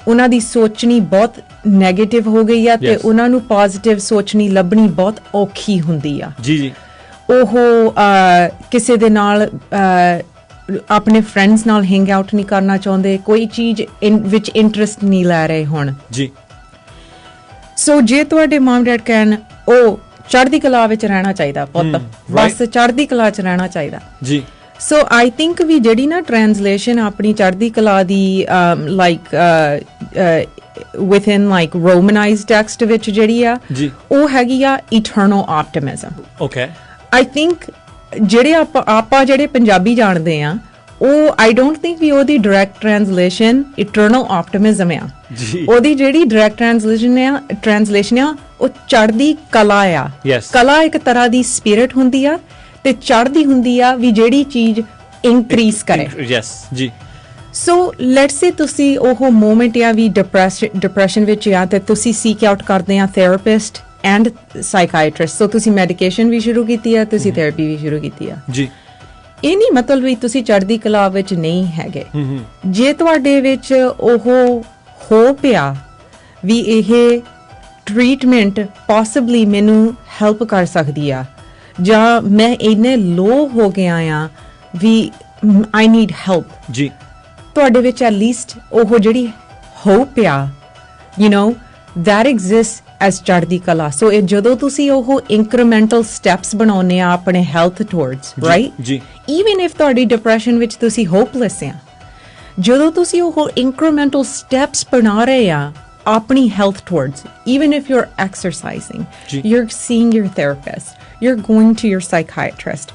ਉਹਨਾਂ ਦੀ ਸੋਚਣੀ ਬਹੁਤ ਨੈਗੇਟਿਵ ਹੋ ਗਈ ਆ ਤੇ ਉਹਨਾਂ ਨੂੰ ਪੋਜ਼ਿਟਿਵ ਸੋਚਣੀ ਲੱਭਣੀ ਬਹੁਤ ਔਖੀ ਹੁੰਦੀ ਆ ਜੀ ਜੀ ਉਹ ਕਿਸੇ ਦੇ ਨਾਲ ਆਪਣੇ ਫਰੈਂਡਸ ਨਾਲ ਹੈਂਗ ਆਊਟ ਨਹੀਂ ਕਰਨਾ ਚਾਹੁੰਦੇ ਕੋਈ ਚੀਜ਼ ਵਿੱਚ ਇੰਟਰਸਟ ਨਹੀਂ ਲੈ ਰਹੇ ਹੁਣ ਜੀ ਸੋ ਜੇ ਤੁਹਾਡੇ ਮਮ ਡੈਡ ਕਹਿਣ ਉਹ ਚੜ੍ਹਦੀ ਕਲਾ ਵਿੱਚ ਰਹਿਣਾ ਚਾਹੀਦਾ ਪੁੱਤ ਬਸ ਚੜ੍ਹਦੀ ਕਲਾ 'ਚ ਰਹਿਣਾ ਚਾਹੀਦਾ ਜੀ ਸੋ ਆਈ ਥਿੰਕ ਵੀ ਜਿਹੜੀ ਨਾ ਟ੍ਰਾਂਸਲੇਸ਼ਨ ਆਪਣੀ ਚੜ੍ਹਦੀ ਕਲਾ ਦੀ like within like romanized text ਵਿੱਚ ਜਿਹੜੀ ਆ ਉਹ ਹੈਗੀ ਆ eternal optimism okay I think ਜਿਹੜੇ ਆਪਾਂ ਜਿਹੜੇ ਪੰਜਾਬੀ ਜਾਣਦੇ ਆ ਉਹ I don't think ਵੀ ਉਹਦੀ direct translation eternal optimism ਆ ਉਹਦੀ ਜਿਹੜੀ direct translation ਆ ਉਹ ਚੜ੍ਹਦੀ ਕਲਾ ਆ ਕਲਾ ਇੱਕ ਤਰ੍ਹਾਂ ਦੀ ਸਪਿਰਿਟ ਹੁੰਦੀ ਆ ਤੇ ਚੜ੍ਹਦੀ ਹੁੰਦੀ ਆ ਵੀ ਜਿਹੜੀ ਚੀਜ਼ increase ਕਰੇ yes ਜੀ ਸੋ ਲੈਟਸ ਸੇ ਤੁਸੀਂ ਉਹ ਮੂਮੈਂਟ ਜਾਂ ਵੀ ਡਿਪਰੈਸ਼ਨ ਵਿੱਚ ਆ ਤੇ ਤੁਸੀਂ ਸੀਕ ਆਊਟ ਕਰਦੇ ਆ ਥੈਰੇਪਿਸਟ ਐਂਡ ਸਾਈਕਾਇਟਰਿਸਟ ਸੋ ਤੁਸੀਂ ਮੈਡੀਕੇਸ਼ਨ ਵੀ ਸ਼ੁਰੂ ਕੀਤੀ ਆ ਤੁਸੀਂ ਥੈਰੇਪੀ ਵੀ ਸ਼ੁਰੂ ਕੀਤੀ ਆ ਜੀ ਇਹ ਨਹੀਂ ਮਤਲਬ ਵੀ ਤੁਸੀਂ ਚੜ੍ਹਦੀ ਕਲਾ ਵਿੱਚ ਨਹੀਂ ਹੈਗੇ ਜੇ ਤੁਹਾਡੇ ਵਿੱਚ ਉਹ ਹੋਪ ਆ ਵੀ ਇਹ ਟ੍ਰੀਟਮੈਂਟ ਪੋਸੀਬਲੀ ਮੈਨੂੰ ਹੈਲਪ ਕਰ ਸਕਦੀ ਆ ਜਾਂ ਮੈਂ ਇੰਨੇ ਲੋ ਹੋ ਗਿਆ ਆ ਵੀ ਆਈ ਨੀਡ ਹੈਲਪ ਜੀ ਤੁਹਾਡੇ ਵਿੱਚ ਐਟ ਲੀਸਟ ਉਹ ਜਿਹੜੀ ਹੋਪ ਆ you know that exists as ਚੜ੍ਹਦੀ ਕਲਾ ਸੋ ਇਹ ਜਦੋਂ ਤੁਸੀਂ ਉਹ incremental steps ਬਣਾਉਂਦੇ ਆ ਆਪਣੇ health towards right ਜੀ even if ਤੁਹਾਡੀ depression ਵਿੱਚ ਤੁਸੀਂ hopeless ਆ ਜਦੋਂ ਤੁਸੀਂ ਉਹ incremental steps ਬਣਾ ਰਹੇ ਆ ਆਪਣੀ health towards even if you're exercising you're seeing your therapist you're going to your psychiatrist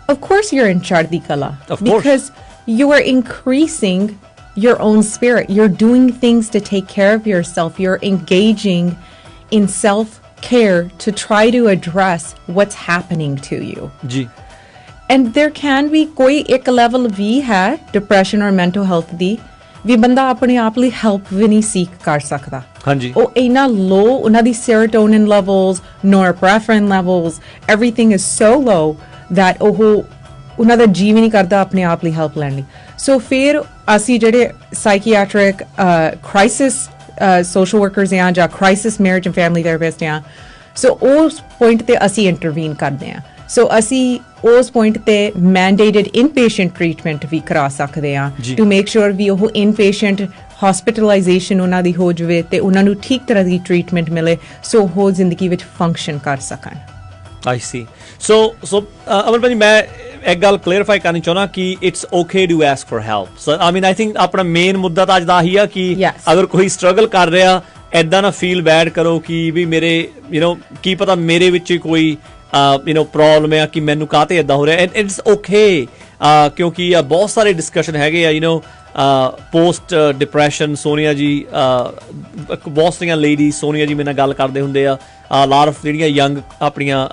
of course you're in chardhi kala because you are increasing your own spirit you're doing things to take care of yourself you're engaging in self-care to try to address what's happening to you ji and there can be koi ek level vi hai depression or mental health di ਵੀ ਬੰਦਾ ਆਪਣੇ ਆਪ ਲਈ help ਵੀ ਨਹੀਂ seek ਕਰ ਸਕਦਾ ਹਾਂਜੀ ਉਹ ਇੰਨਾ ਲੋ ਉਹਨਾਂ ਦੀ serotonin levels norepinephrine levels everything is so low that ਉਹ ਉਹਨਾਂ ਦਾ ਜੀ ਵੀ ਨਹੀਂ ਕਰਦਾ ਆਪਣੇ ਆਪ ਲਈ ਹੈਲਪ ਲੈਣ ਲਈ ਸੋ ਫਿਰ ਅਸੀਂ ਜਿਹੜੇ ਸਾਈਕੀਆਟ੍ਰਿਕ ਕ੍ਰਾਈਸਿਸ social workers ਆ ਜਾਂ crisis marriage and family therapist ਆ ਸੋ ਉਸ ਪੁਆਇੰਟ ਤੇ ਅਸੀਂ ਇੰਟਰਵੀਨ ਕਰਦੇ ਆ ਸੋ ਅਸੀਂ ਉਸ ਪੁਆਇੰਟ ਤੇ ਮੈਂਡੇਟਡ ਇਨਪੇਸ਼ੈਂਟ ਟ੍ਰੀਟਮੈਂਟ ਵੀ ਕਰਾ ਸਕਦੇ ਆ ਟੂ ਮੇਕ ਸ਼ੋਰ ਵੀ ਉਹ ਇਨਪੇਸ਼ੈਂਟ ਹਸਪੀਟਲਾਈਜੇਸ਼ਨ ਉਹਨਾਂ ਦੀ ਹੋ ਜਾਵੇ ਤੇ ਉਹਨਾਂ ਨੂੰ ਠੀਕ ਤਰ੍ਹਾਂ ਦੀ ਟ੍ਰੀਟਮੈਂਟ ਮਿਲੇ ਸੋ ਉਹ ਜ਼ਿੰਦਗੀ ਵਿੱਚ ਫੰਕਸ਼ਨ ਕਰ ਸਕਣ ਆਈ ਸੀ ਸੋ ਅਮਰ ਭਾਜੀ ਮੈਂ ਇੱਕ ਗੱਲ ਕਲੀਅਰਫਾਈ ਕਰਨੀ ਚਾਹੁੰਦਾ ਕਿ it's okay to ask for help so I mean I think ਆਪਣਾ ਮੇਨ ਮੁੱਦਾ ਤਾਂ ਅੱਜ ਦਾ ਹੀ ਆ ਕਿ ਅਗਰ ਕੋਈ ਸਟਰਗਲ ਕਰ ਰਿਹਾ ਐਦਾਂ ਨਾ ਫੀਲ ਬੈਡ ਕਰੋ ਕਿ ਵੀ ਮੇਰੇ ਯੂ نو ਕੀ ਪਤਾ ਮੇਰੇ ਵਿੱਚ ਕੋਈ ਪ੍ਰੋਬਲਮ ਹੈ ਕਿ ਮੈਨੂੰ ਕਾਹਤੇ ਏਦਾਂ ਹੋ ਰਿਹਾ ਇਟਸ ਓਕੇ ਕਿਉਂਕਿ ਬਹੁਤ ਸਾਰੇ ਡਿਸਕਸ਼ਨ ਹੈਗੇ ਆ ਪੋਸਟ ਡਿਪਰੈਸ਼ਨ ਸੋਨੀਆ ਜੀ ਬਹੁਤ ਸਾਰੀਆਂ ਲੇਡੀਜ਼ ਸੋਨੀਆ ਜੀ ਮੇਰੇ ਨਾਲ ਗੱਲ ਕਰਦੇ ਹੁੰਦੇ ਆ lot of ਜਿਹੜੀਆਂ ਯੰਗ ਆਪਣੀਆਂ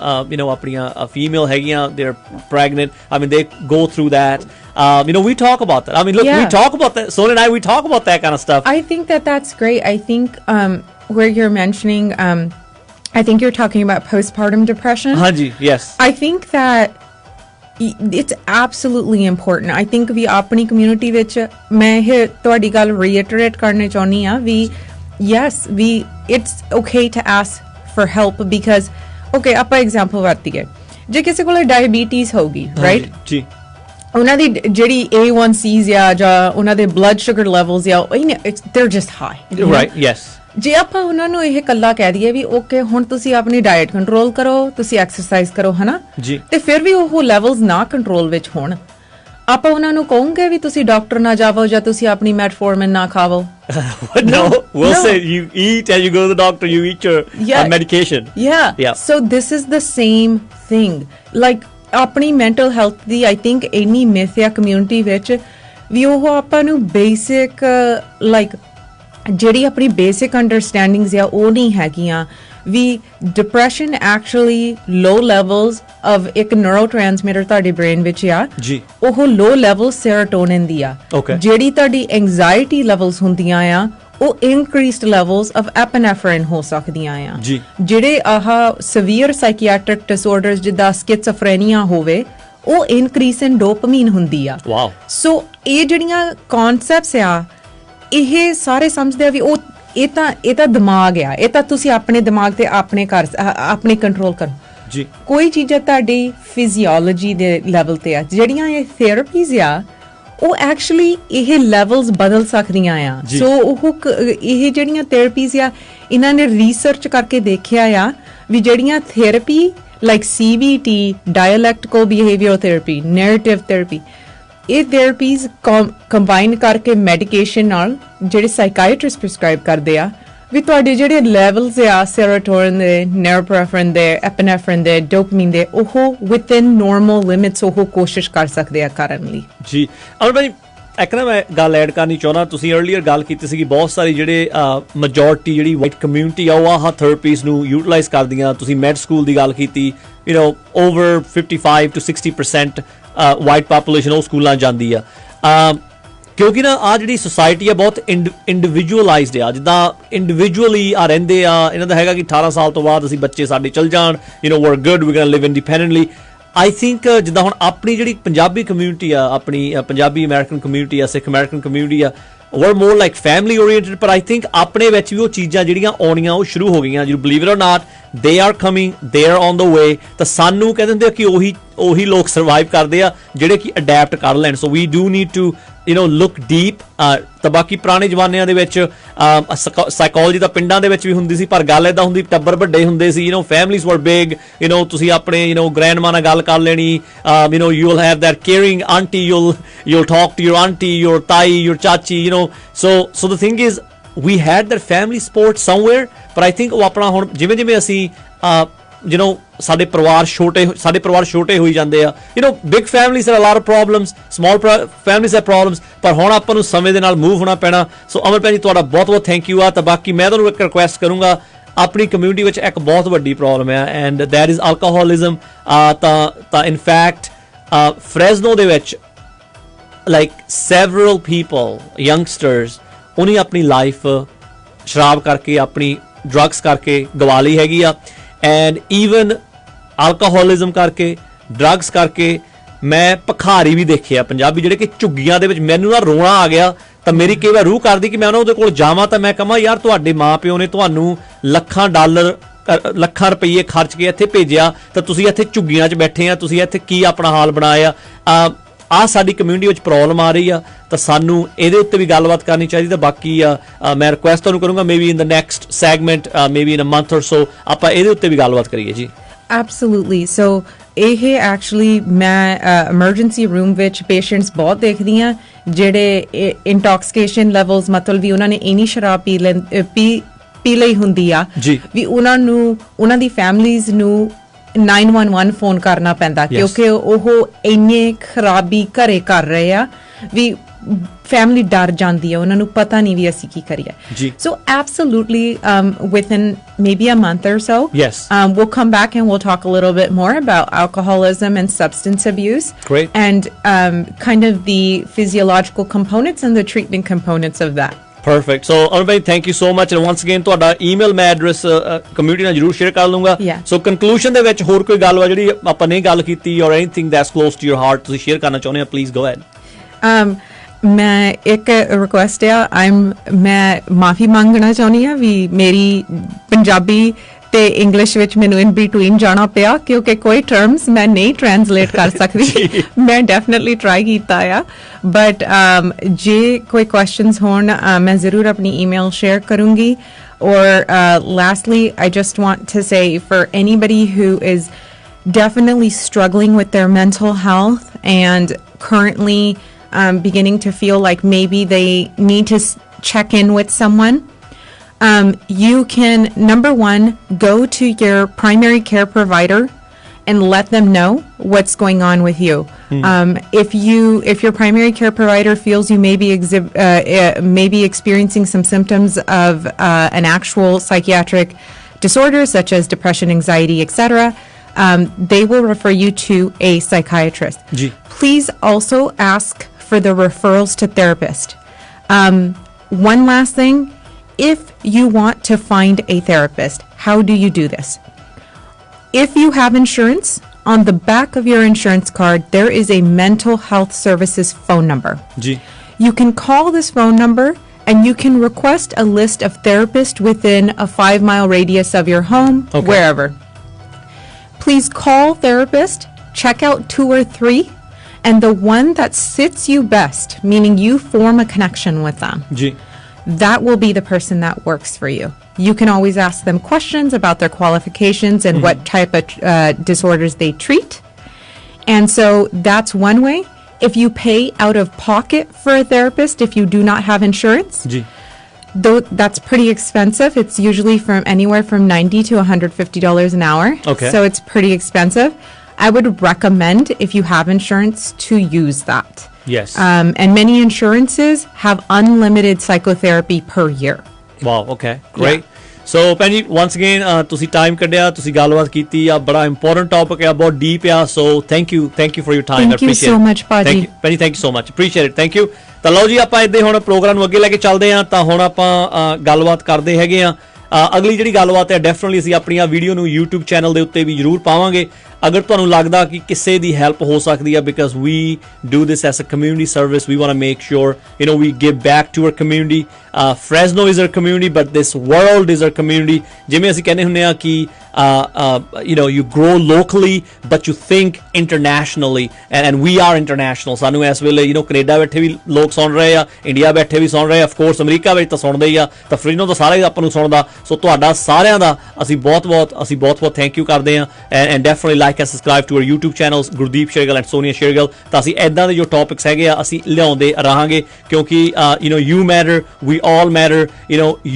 ਆਪਣੀਆਂ ਫੀਮੇਲ ਹੈਗੀਆਂ they're pregnant I mean they go through that we talk about that I mean look we talk about that Sonia and I we talk about that kind of stuff I think that's great I think where you're mentioning I think you're talking about postpartum depression. Hanji, yes. I think that it's absolutely important. I think we apni community vich main eh ਤੁਹਾਡੀ ਗੱਲ reiterate ਕਰਨੇ ਚਾਹੁੰਦੀ ਆ ਵੀ yes we it's okay to ask for help because okay ਆਪਾਂ example ਵਰਤੀਏ ਜੇ ਕਿਸੇ ਕੋਲ diabetes ਹੋਗੀ right ਜੀ ਉਹਨਾਂ ਦੀ ਜਿਹੜੀ A1Cs ਜਾਂ ਉਹਨਾਂ ਦੇ blood sugar levels they're just high right yes ਜੇ ਆਪਾਂ ਉਹਨਾਂ ਨੂੰ ਇਹ ਕੱਲਾ ਕਹਿ ਦਈਏ ਵੀ ਓਕੇ ਹੁਣ ਤੁਸੀਂ ਆਪਣੀ ਡਾਈਟ ਕੰਟਰੋਲ ਕਰੋ ਤੁਸੀਂ ਐਕਸਰਸਾਈਜ਼ ਕਰੋ ਹਨਾ ਤੇ ਫਿਰ ਵੀ ਉਹ ਲੈਵਲਸ ਨਾ ਕੰਟਰੋਲ ਵਿੱਚ ਹੋਣ ਆਪਾਂ ਉਹਨਾਂ ਨੂੰ ਕਹੋਗੇ ਵੀ ਤੁਸੀਂ ਡਾਕਟਰ ਨਾ ਜਾਵੋ ਜਾਂ ਤੁਸੀਂ ਆਪਣੀ ਮੈਟਫੋਰਮਿਨ ਨਾ ਖਾਵੋ no we'll say you eat and you go to the doctor you eat your medication yeah so this is the same thing like ਆਪਣੀ mental health the I think ਇੰਨੀ ਮਿਥ ਆ ਕਮਿਊਨਿਟੀ ਵਿੱਚ ਵੀ ਉਹ ਆਪਾਂ ਨੂੰ ਬੇਸਿਕ ਲਾਈਕ ਜਿਹੜੀ ਆਪਣੀ basic understandings ਆ ਉਹ ਨਹੀਂ ਹੈਗੀਆਂ ਵੀ depression actually low levels of ਇੱਕ ਨਿਊਰੋਟ੍ਰਾਂਸਮਿਟਰ ਤੁਹਾਡੇ ਬ੍ਰੇਨ ਵਿੱਚ ਆ ਜੀ ਉਹ ਲੋ ਲੈਵਲ ਸੈਰੋਟੋਨਿਨ ਦੀ ਆ ਜਿਹੜੀ ਤੁਹਾਡੀ ਐਂਜ਼ਾਈਟੀ ਲੈਵਲਸ ਹੁੰਦੀਆਂ ਆ ਉਹ ਇਨਕਰੀਸਡ ਲੈਵਲਸ ਆਫ ਐਪਨੈਫ੍ਰਿਨ ਹੋ ਸਕਦੀਆਂ ਆ ਜਿਹੜੇ ਆਹ ਸੀਵੀਅਰ ਸਾਈਕੀਆਟ੍ਰਿਕ ਡਿਸਆਰਡਰਸ ਜਿੱਦਾਂ ਸਕਿਜ਼ੋਫਰੇਨੀਆ ਹੋਵੇ ਉਹ ਇਨਕਰੀਸ ਇਨ ਡੋਪਾਮੀਨ ਹੁੰਦੀ ਆ ਸੋ ਇਹ ਜਿਹੜੀਆਂ ਕਨਸੈਪਟਸ ਆ ਇਹ ਸਾਰੇ ਸਮਝਦੇ ਆ ਵੀ ਉਹ ਇਹ ਤਾਂ ਦਿਮਾਗ ਆ ਇਹ ਤਾਂ ਤੁਸੀਂ ਆਪਣੇ ਦਿਮਾਗ ਤੇ ਆਪਣੇ ਕੰਟਰੋਲ ਕਰੋ ਜੀ ਕੋਈ ਚੀਜ਼ਾਂ ਤੁਹਾਡੀ ਫਿਜ਼ੀਓਲੋਜੀ ਦੇ ਲੈਵਲ ਤੇ ਆ ਜਿਹੜੀਆਂ ਇਹ ਥੈਰੇਪੀਜ਼ ਆ ਉਹ ਐਕਚੁਅਲੀ ਇਹ ਲੈਵਲਸ ਬਦਲ ਸਕਦੀਆਂ ਆ ਸੋ ਇਹ ਜਿਹੜੀਆਂ ਥੈਰੇਪੀਜ਼ ਆ ਇਹਨਾਂ ਨੇ ਰਿਸਰਚ ਕਰਕੇ ਦੇਖਿਆ ਆ ਵੀ ਜਿਹੜੀਆਂ therapy like CBT dialectical behaviour therapy narrative therapy ਇਹ ਥੈਰੇਪੀਜ਼ ਕੰਬਾਈਨ ਕਰਕੇ ਮੈਡੀਕੇਸ਼ਨ ਨਾਲ ਜਿਹੜੇ ਸਾਈਕਾਇਟਰਿਸਟ ਪ੍ਰਿਸਕ੍ਰਾਈਬ ਕਰਦੇ ਆ ਵੀ ਤੁਹਾਡੇ ਜਿਹੜੇ ਲੈਵਲਸ ਆ ਸੈਰੋਟੋਨਿਨ ਦੇ ਨੋਰਪਿਨੇਫ੍ਰਿਨ ਦੇ ਐਪਨੈਫ੍ਰਿਨ ਦੇ ਡੋਪਾਮੀਨ ਦੇ ਉਹ ਵਿਦਿਨ ਨਾਰਮਲ ਲਿਮਿਟਸ ਉਹ ਕੋਸ਼ਿਸ਼ ਕਰ ਸਕਦੇ ਆ ਕਰਨ ਲਈ ਜੀ ਅਮਰ ਭਾਈ ਇੱਕ ਨਾ ਮੈਂ ਗੱਲ ਐਡ ਕਰਨੀ ਚਾਹੁੰਦਾ ਤੁਸੀਂ ਅਰਲੀਅਰ ਗੱਲ ਕੀਤੀ ਸੀ ਕਿ ਬਹੁਤ ਸਾਰੀ ਜਿਹੜੇ ਮੈਜੋਰਟੀ ਜਿਹੜੀ ਵਾਈਟ ਕਮਿਊਨਿਟੀ ਆ ਉਹ ਆਹ ਥੈਰੇਪੀਜ਼ ਨੂੰ ਯੂਟਿਲਾਈਜ਼ ਕਰਦੀਆਂ ਤੁਸੀਂ ਮੈਡ ਸਕੂਲ ਦੀ ਗੱਲ ਕੀਤੀ over 55 to 60% ਵਾਈਟ ਪਾਪੂਲੇਸ਼ਨ ਉਹ ਸਕੂਲਾਂ ਜਾਂਦੀ ਆ ਕਿਉਂਕਿ ਨਾ ਆ ਜਿਹੜੀ ਸੋਸਾਇਟੀ ਆ ਬਹੁਤ ਇੰਡੀਵਿਜੂਅਲਾਈਜ਼ਡ ਆ ਜਿੱਦਾਂ ਇੰਡੀਵਿਜੂਅਲੀ ਆ ਰਹਿੰਦੇ ਆ ਇਹਨਾਂ ਦਾ ਹੈਗਾ ਕਿ 18 ਸਾਲ ਤੋਂ ਬਾਅਦ ਅਸੀਂ ਬੱਚੇ ਸਾਡੇ ਚਲ ਜਾਣ we're good we gonna live independently I think ਜਿੱਦਾਂ ਹੁਣ ਆਪਣੀ ਜਿਹੜੀ ਪੰਜਾਬੀ ਕਮਿਊਨਿਟੀ ਆ ਆਪਣੀ ਪੰਜਾਬੀ ਅਮਰੀਕਨ ਕਮਿਊਨਿਟੀ ਆ ਸਿੱਖ ਅਮਰੀਕਨ ਕਮਿਊਨਿਟੀ ਆ we're more like family oriented ਪਰ I think ਆਪਣੇ ਵਿੱਚ ਵੀ ਉਹ ਚੀਜ਼ਾਂ ਜਿਹੜੀਆਂ ਆਉਣੀਆਂ ਉਹ ਸ਼ੁਰੂ ਹੋ ਗਈਆਂ you believe it or not they are coming they are on the way ਤਾਂ ਸਾਨੂੰ ਕਹਿ ਦਿੰਦੇ ਆ ਕਿ ਉਹੀ ਲੋਕ ਸਰਵਾਈਵ ਕਰਦੇ ਆ ਜਿਹੜੇ ਕਿ ਅਡੈਪਟ ਕਰ ਲੈਣ so we do need to look deep ਤਾਂ ਬਾਕੀ ਪੁਰਾਣੇ ਜ਼ਮਾਨਿਆਂ ਦੇ ਵਿੱਚ ਸਾਈਕੋਲੋਜੀ ਤਾਂ ਪਿੰਡਾਂ ਦੇ ਵਿੱਚ ਵੀ ਹੁੰਦੀ ਸੀ ਪਰ ਗੱਲ ਇਦਾਂ ਹੁੰਦੀ ਟੱਬਰ ਵੱਡੇ ਹੁੰਦੇ ਸੀ families were big ਤੁਸੀਂ ਆਪਣੇ grandma ਨਾਲ ਗੱਲ ਕਰ ਲੈਣੀ you'll have that caring auntie you'll talk to your auntie your tai your chachi so the thing is we had that family support somewhere but I think ਉਹ ਆਪਣਾ ਹੁਣ ਜਿਵੇਂ ਅਸੀਂ ਸਾਡੇ ਪਰਿਵਾਰ ਛੋਟੇ ਹੋਈ ਜਾਂਦੇ ਆ big families have a lot of problems small families have problems ਪਰ ਹੁਣ ਆਪਾਂ ਨੂੰ ਸਮੇਂ ਦੇ ਨਾਲ ਮੂਵ ਹੋਣਾ ਪੈਣਾ ਸੋ ਅਮਰ ਭੈਣ ਜੀ ਤੁਹਾਡਾ ਬਹੁਤ ਥੈਂਕ ਯੂ ਆ ਤਾਂ ਬਾਕੀ ਮੈਂ ਤੁਹਾਨੂੰ ਇੱਕ ਰਿਕੁਐਸਟ ਕਰੂੰਗਾ ਆਪਣੀ ਕਮਿਊਨਿਟੀ ਵਿੱਚ ਇੱਕ ਬਹੁਤ ਵੱਡੀ ਪ੍ਰੋਬਲਮ ਹੈ ਐਂਡ ਦੈਟ ਇਜ਼ ਅਲਕੋਹਲਿਜ਼ਮ ਤਾਂ ਇਨ ਫੈਕਟ ਫ੍ਰੈਜ਼ਨੋ ਦੇ ਵਿੱਚ like several people youngsters ਉਹਨੇ ਆਪਣੀ ਲਾਈਫ ਸ਼ਰਾਬ ਕਰਕੇ ਆਪਣੀ ਡਰੱਗਸ ਕਰਕੇ ਗਵਾ ਲਈ ਹੈਗੀ ਆ ਐਂਡ ਈਵਨ ਅਲਕੋਹਲਿਜ਼ਮ ਕਰਕੇ ਡਰੱਗਸ ਕਰਕੇ ਮੈਂ ਭਿਖਾਰੀ ਵੀ ਦੇਖਿਆ ਪੰਜਾਬੀ ਜਿਹੜੇ ਕਿ ਝੁੱਗੀਆਂ ਦੇ ਵਿੱਚ ਮੈਨੂੰ ਨਾ ਰੋਣਾ ਆ ਗਿਆ ਤਾਂ ਮੇਰੀ ਕਈ ਵਾਰ ਰੂਹ ਕਰਦੀ ਕਿ ਮੈਂ ਉਹਦੇ ਕੋਲ ਜਾਵਾਂ ਤਾਂ ਮੈਂ ਕਹਾਂ ਯਾਰ ਤੁਹਾਡੇ ਮਾਂ ਪਿਓ ਨੇ ਤੁਹਾਨੂੰ ਲੱਖਾਂ ਰੁਪਏ ਖਰਚ ਕੇ ਇੱਥੇ ਭੇਜਿਆ ਤਾਂ ਤੁਸੀਂ ਇੱਥੇ ਝੁੱਗੀਆਂ 'ਚ ਬੈਠੇ ਆ ਤੁਸੀਂ ਇੱਥੇ ਕੀ ਆਪਣਾ ਹਾਲ ਬਣਾਇਆ ਆ ਸਾਡੀ ਕਮਿਊਨਿਟੀ ਵਿੱਚ ਪ੍ਰੋਬਲਮ ਆ ਰਹੀ ਆ ਤਾਂ ਸਾਨੂੰ ਇਹਦੇ ਉੱਤੇ ਵੀ ਗੱਲਬਾਤ ਕਰਨੀ ਚਾਹੀਦੀ ਤਾਂ ਬਾਕੀ ਮੈਂ ਰਿਕੁਐਸਟ ਤੁਹਾਨੂੰ ਕਰੂੰਗਾ maybe in the next segment maybe in a month or so ਆਪਾਂ ਇਹਦੇ ਉੱਤੇ ਵੀ ਗੱਲਬਾਤ ਕਰੀਏ ਜੀ Absolutely. So ਇਹ ਐਕਚੁਅਲੀ ਮੈਂ emergency room ਵਿੱਚ ਪੇਸ਼ੈਂਟਸ ਬਹੁਤ ਦੇਖਦੀ ਹਾਂ ਜਿਹੜੇ ਇੰਟੌਕਸੀਕੇਸ਼ਨ ਲੈਵਲਸ ਮਤਲਬ ਵੀ ਉਹਨਾਂ ਨੇ ਇੰਨੀ ਸ਼ਰਾਬ ਪੀ ਲਈ ਹੁੰਦੀ ਆ ਵੀ ਉਹਨਾਂ ਨੂੰ ਉਹਨਾਂ ਦੀ ਫੈਮਲੀਜ਼ ਨੂੰ 911 ਫੋਨ ਕਰਨਾ ਪੈਂਦਾ ਕਿਉਂਕਿ ਉਹ ਇੰਨੇ ਖਰਾਬੀ ਘਰੇ ਕਰ ਰਹੇ ਆ ਵੀ family ਡਰ ਜਾਂਦੀ ਹੈ ਉਹਨਾਂ ਨੂੰ ਪਤਾ ਨਹੀਂ ਵੀ ਅਸੀਂ ਕੀ ਕਰੀਏ so absolutely within maybe a month or so we'll come back and we'll talk a little bit more about alcoholism and substance abuse and kind of the physiological components and the treatment components of that Perfect. So, Anubhav, thank you so much. And once again, ਤੁਹਾਡਾ email ਮੈਂ address community ਨਾਲ ਜ਼ਰੂਰ share ਕਰ ਲੂੰਗਾ. So, conclusion ਦੇ ਵਿੱਚ ਹੋਰ ਕੋਈ ਗੱਲ ਵਾ ਜਿਹੜੀ ਆਪਾਂ ਨਹੀਂ ਗੱਲ ਕੀਤੀ or anything that's close to your heart ਤੁਸੀਂ share ਕਰਨਾ ਚਾਹੁੰਦੇ ਆ please go ahead. ਮੈਂ ਇੱਕ ਰਿਕੁਐਸਟ ਆ ਮੈਂ ਮਾਫੀ ਮੰਗਣਾ ਚਾਹੁੰਦੀ ਆ ਵੀ ਮੇਰੀ ਪੰਜਾਬੀ ਤੇ ਇੰਗਲਿਸ਼ ਵਿੱਚ ਮੈਨੂੰ ਇਨ ਬਿਟਵੀਨ ਜਾਣਾ ਪਿਆ ਕਿਉਂਕਿ ਕੋਈ ਟਰਮਸ ਮੈਂ ਨਹੀਂ ਟ੍ਰਾਂਸਲੇਟ ਕਰ ਸਕਦੀ ਮੈਂ ਡੈਫੀਨਿਟਲੀ ਟਰਾਈ ਕੀਤਾ ਆ ਬਟ ਜੇ ਕੋਈ ਕੁਐਸਚਨਸ ਹੋਣ ਮੈਂ ਜ਼ਰੂਰ ਆਪਣੀ ਈਮੇਲ ਸ਼ੇਅਰ ਕਰੂੰਗੀ or lastly I just want to say for anybody who is definitely struggling with their mental health and currently beginning to feel like maybe they need to check in with someone you can number one go to your primary care provider and let them know what's going on with you if your primary care provider feels you may be experiencing some symptoms of an actual psychiatric disorder such as depression anxiety etc they will refer you to a psychiatrist please also ask for the referrals to therapist one last thing if you want to find a therapist, how do you do this? If you have insurance, on the back of your insurance card, there is a mental health services phone number. You can call this phone number and you can request a list of therapists within a 5-mile radius of your home, wherever. Please call therapist, check out 2 or 3, and the one that sits you best, meaning you form a connection with them. That will be the person that works for you. You can always ask them questions about their qualifications and what type of disorders they treat. And so that's one way. If you pay out of pocket for a therapist, if you do not have insurance, though that's pretty expensive. It's usually from anywhere from $90 to $150 an hour. So it's pretty expensive. I would recommend, if you have insurance, to use that. And many insurances have unlimited psychotherapy per year. Wow, okay, great. ਸੋ ਭੈਣ ਜੀ once again ਤੁਸੀਂ time ਕੱਢਿਆ, ਤੁਸੀਂ ਗੱਲਬਾਤ ਕੀਤੀ ਆ, ਬੜਾ important topic ਆ, ਬਹੁਤ ਡੀਪ ਆ, so thank you for your time. Thank you so much ਭਾਜੀ। ਭੈਣ ਜੀ thank you so much, appreciate it, thank you. ਤਾਂ ਲਓ ਜੀ ਆਪਾਂ ਇੱਦਾਂ ਹੁਣ ਪ੍ਰੋਗਰਾਮ ਨੂੰ ਅੱਗੇ ਲੈ ਕੇ ਚੱਲਦੇ ਹਾਂ। ਤਾਂ ਹੁਣ ਆਪਾਂ ਗੱਲਬਾਤ ਕਰਦੇ ਹੈਗੇ ਆ। ਅਗਲੀ ਜਿਹੜੀ ਗੱਲਬਾਤ ਹੈ ਡੈਫੀਨਿਟਲੀ ਅਸੀਂ ਆਪਣੀਆਂ ਵੀਡੀਓ ਨੂੰ YouTube ਚੈਨਲ ਦੇ ਉੱਤੇ ਵੀ ਜ਼ਰੂਰ ਪਾਵਾਂਗੇ। ਅਗਰ ਤੁਹਾਨੂੰ ਲੱਗਦਾ ਕਿ ਕਿਸੇ ਦੀ ਹੈਲਪ ਹੋ ਸਕਦੀ ਹੈ, because we do this as a community service, we want to make sure we give back to our community. Fresno is our community, but this world is our community. ਜਿਵੇਂ ਅਸੀਂ ਕਹਿੰਦੇ ਹੁੰਦੇ ਆ ਕਿ you grow locally but you think internationally, and we are international। ਸਾਨੂੰ ਇਸ ਵੇਲੇ Canada ਬੈਠੇ ਵੀ ਲੋਕ ਸੁਣ ਰਹੇ ਆ, ਇੰਡੀਆ ਬੈਠੇ ਵੀ ਸੁਣ ਰਹੇ ਆ, ਆਫ ਕੋਰਸ ਅਮਰੀਕਾ ਵਿੱਚ ਤਾਂ ਸੁਣਦੇ ਹੀ ਆ, ਤਾਂ ਫਰੀਨੋ ਤਾਂ ਸਾਰੇ ਆਪਾਂ ਨੂੰ ਸੁਣਦਾ। ਸੋ ਤੁਹਾਡਾ ਸਾਰਿਆਂ ਦਾ ਅਸੀਂ ਬਹੁਤ ਥੈਂਕ ਯੂ ਕਰਦੇ ਹਾਂ। And definitely like and subscribe to our YouTube channels Gurdeep Shergill and Sonia Shergill. ਤਾਂ ਅਸੀਂ ਇੱਦਾਂ ਦੇ ਜੋ ਟੌਪਿਕਸ ਹੈਗੇ ਆ ਅਸੀਂ ਲਿਆਉਂਦੇ ਰਹਾਂਗੇ, ਕਿਉਂਕਿ you matter, we all matter,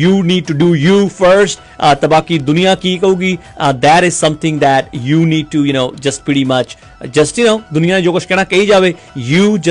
you need to do you first। ਤਾਂ ਬਾਕੀ ਦੁਨੀਆ ਕੀ ਕਹੂਗੀ, that is something that you need to just pretty much just ਦੁਨੀਆ ਨੇ ਜੋ ਕੁਝ ਕਹਿਣਾ ਕਹੀ ਜਾਵੇ, you just